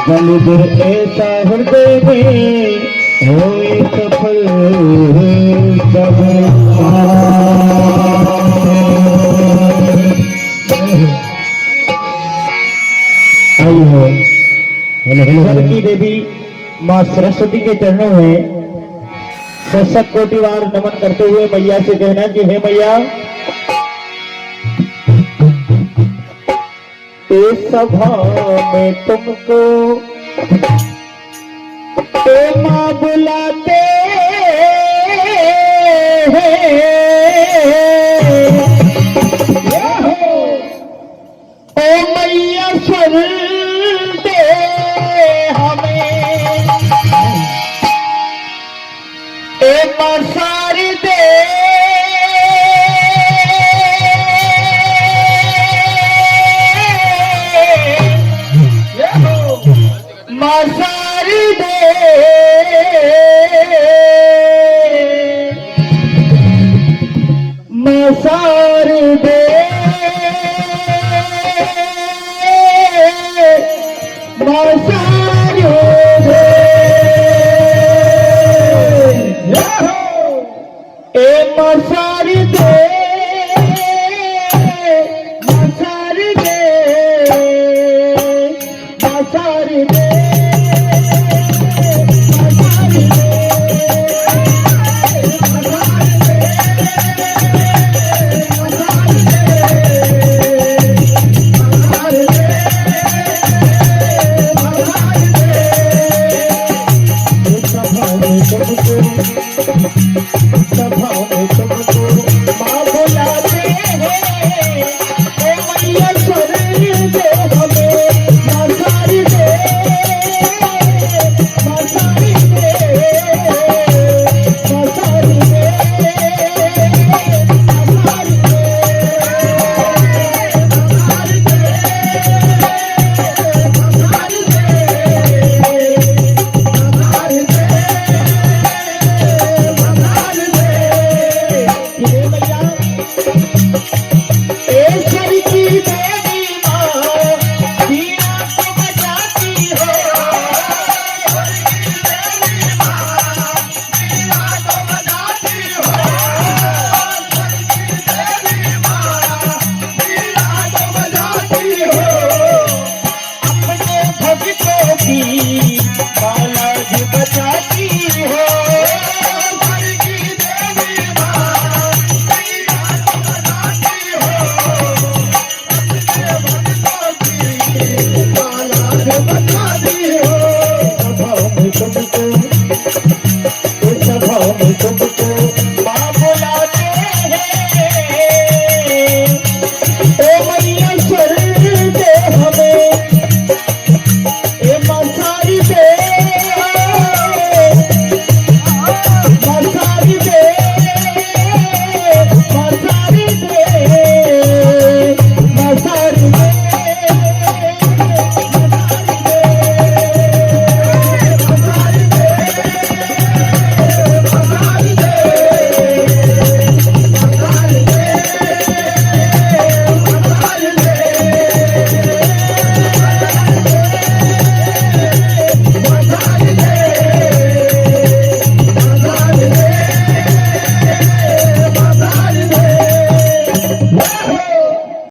गलुदर ऐसा हृदय में होए सफल सब की देवी माँ सरस्वती के चरणों में सशक्त कोटिवार नमन करते हुए मैया से कहना कि हे मैया, इस सभा में तुमको तो माँ बुलाते हैं, ओ मैया सुन दे हमें, ए माँ सारी दे सारी दे मसार दे मसार दे ए मसार दे मसार दे मसार दे सभा